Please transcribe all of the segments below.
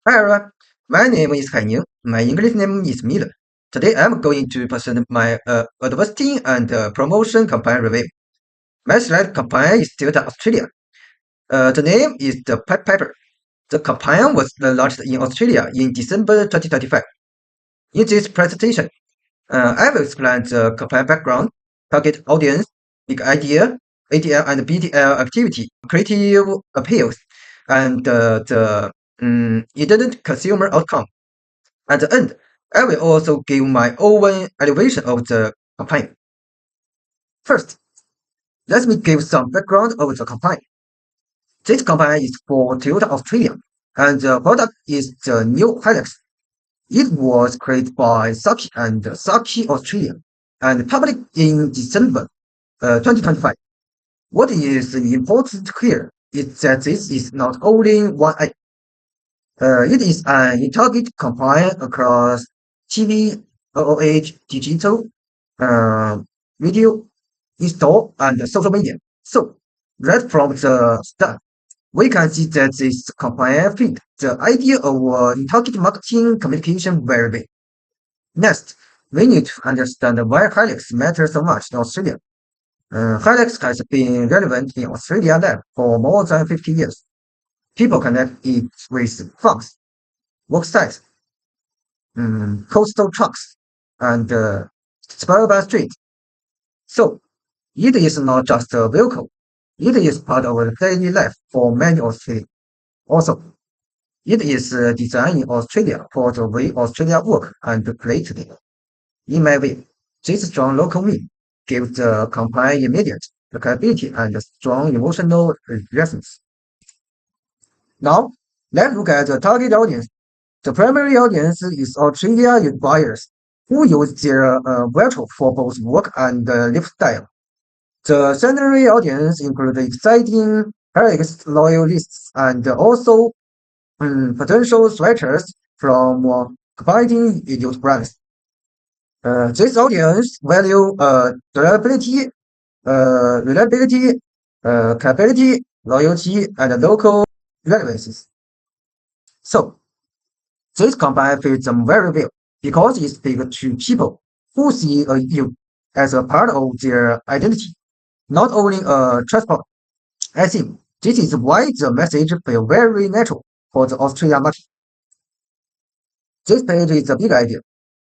Hi everyone, my name is Haining. My English name is Miller. Today I'm going to present my adversity and promotion campaign review. My select campaign is Toyota Australia. The name is the Pied Piper. The campaign was launched in Australia in December 2025. In this presentation, I will explain the campaign background, target audience, big idea, ATL and BTL activity, creative appeals, and the intended consumer outcome. At the end, I will also give my own elevation of the campaign. First, let me give some background of the campaign. This campaign is for Toyota Australia, and the product is the new Hilux. It was created by Saki and Saki Australia and published in December 2025. What is important here is that this is not only one app. It is an target campaign across TV, OOH, digital, uh, video, in-store, and social media. So, right from the start, we can see that this campaign fit the idea of target marketing communication very well. Next, we need to understand why Hilux matters so much in Australia. Hilux has been relevant in Australia now for more than 50 years. People connect it with farms, work sites, coastal trucks, and suburban streets. So it is not just a vehicle; it is part of daily life for many Australians. Also, it is designed in Australia for the way Australia work and play today. In my view, this strong local meaning gives the campaign immediate credibility and strong emotional resonance. Now, let's look at the target audience. The primary audience is Australia buyers who use their vehicle for both work and lifestyle. The secondary audience includes exciting Alex loyalists and also potential switchers from competing youth brands. This audience value reliability, capability, loyalty, and local relevances. So, this campaign fits them very well because it speaks to people who see you as a part of their identity, not only a transport. I think this is why the message feels very natural for the Australian market. This page is the big idea.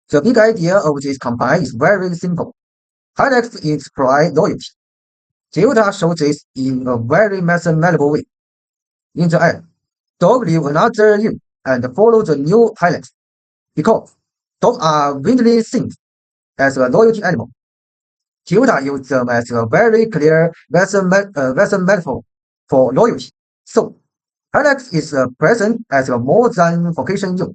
The big idea of this campaign is very simple. Highlights is pride loyalty. Toyota shows this in a very mathematical way. In the ad, dog leave another you and follow the new highlights because dogs are widely seen as a loyalty animal. Toyota used them as a very clear metaphor for loyalty. So, Alex is present as a more than vocation you.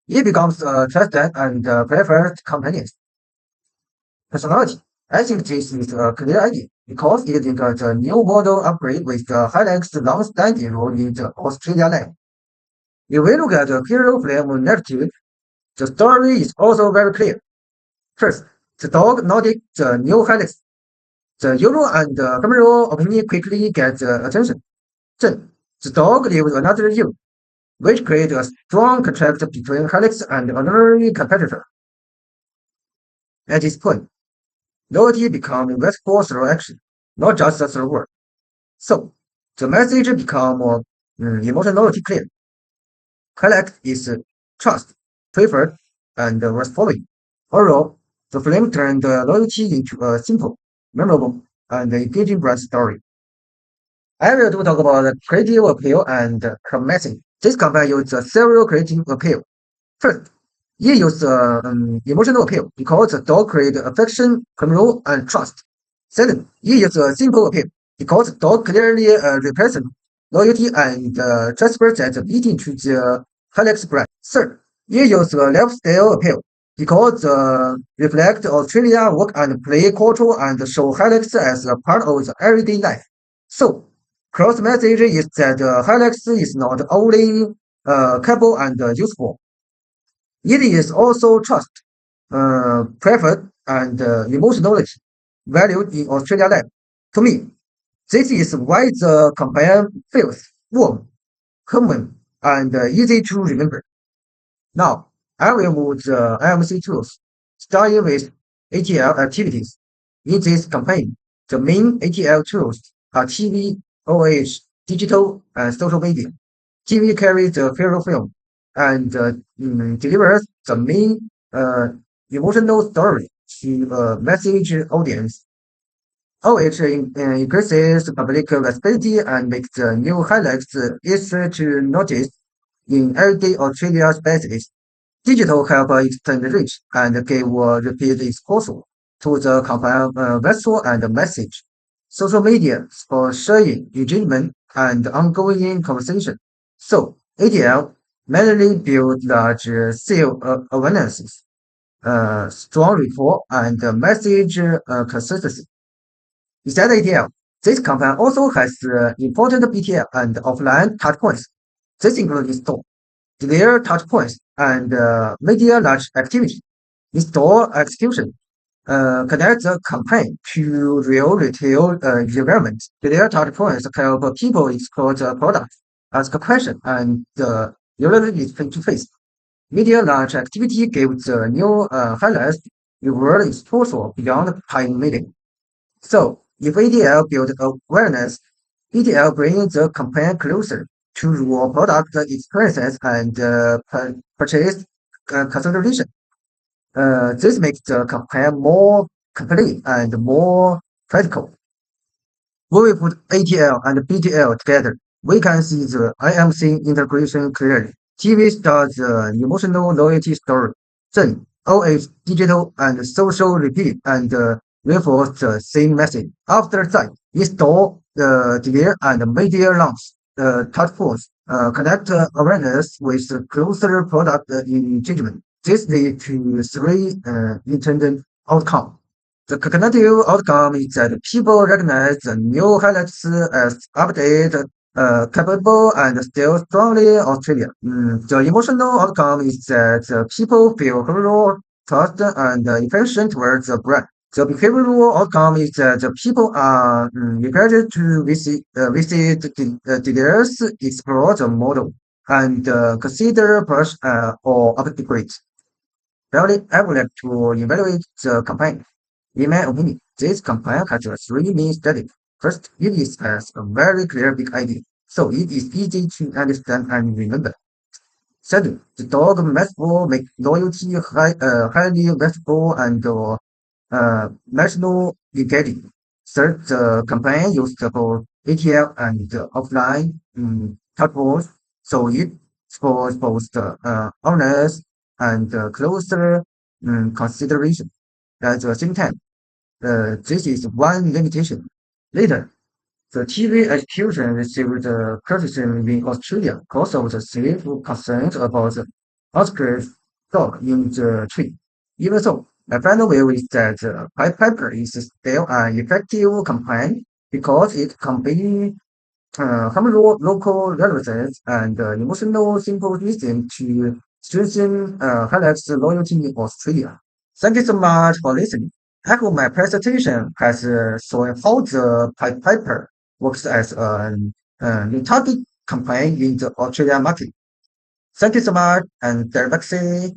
It becomes a trusted and preferred companion. Personality. I think this is a clear idea because it links the new model upgrade with the Hilux long-standing role in the Australia line. If we look at the hero flame narrative, the story is also very clear. First, the dog noticed the new Hilux. The Euro and the criminal opinion quickly get attention. Then, the dog leaves another you, which creates a strong contract between Hilux and another competitor. At this point, loyalty becomes restful through action, not just through word. So, the message becomes emotionally clear. Collect is trust, preferred, and worth following. Overall, the film turned loyalty into a simple, memorable, and engaging brand story. I will talk about the creative appeal and promising. This campaign uses several creative appeal. First, it uses emotional appeal because the dog creates affection, control, and trust. Second, it uses simple appeal because the dog clearly represents loyalty and transfers that meeting to the Hilux brand. Third, it uses lifestyle appeal because reflect Australia work and play culture and show Hilux as a part of the everyday life. So, cross message is that Hilux is not only capable and useful. It is also trust, preferred, and emotionality valued in Australia life. To me, this is why the campaign feels warm, human, and easy to remember. Now, I will move the IMC tools, starting with ATL activities. In this campaign, the main ATL tools are TV, OH, digital, and social media. TV carries the feature film and delivers the main emotional story to a message audience. OH increases public visibility and makes the new highlights easier to notice in everyday Australia spaces. Digital help extend reach and give repeat exposure to the campaign vessel and message. Social media for sharing, engagement, and ongoing conversation. So, ATL mainly build large SEO awarenesses, strong rapport, and message consistency. Besides ATL, this campaign also has important BTL and offline touchpoints. This includes store their touchpoints and media large activity. In-store execution connect the campaign to real retail environment. Their touchpoints help people explore the product, ask a question, and usually face-to-face. Media large activity gives the new highlights reward exposure beyond time meeting. So, if ADL builds awareness, EDL brings the campaign closer to your product experiences and purchase consideration. This makes the campaign more complete and more practical. When we put ATL and BTL together, we can see the IMC integration clearly. TV starts the emotional loyalty story. Then OH digital and social repeat and reinforce the same message. After that, install the delay and media launch. The touchpoints connect awareness with closer product engagement. This leads to three intended outcomes. The cognitive outcome is that people recognize the new highlights as updated, capable, and still strongly Australian. The emotional outcome is that people feel overall trust and affection towards the brand. The behavioral outcome is that people are encouraged to visit the dealers, explore the model, and consider purchase or upgrade. Finally, I would like to evaluate the campaign. In my opinion, this campaign has three main strategies. First, it is has a very clear big idea, so it is easy to understand and remember. Second, the dog metaphor make loyalty highly valuable and national engaging. Third, the campaign used both ATL and offline touchpoints, so it explores both the awareness and closer consideration. At the same time, this is one limitation. Later, the TV execution received criticism in Australia because of the safe concerns about the Oscar's dog in the tree. Even so, my final view is that Pied Piper is still an effective campaign because it combines harmful local relevance and emotional symbolism to strengthen highlights loyalty in Australia. Thank you so much for listening. I hope my presentation has shown how the Pied Piper works as a target campaign in the Australian market. Thank you so much and Derbaxi.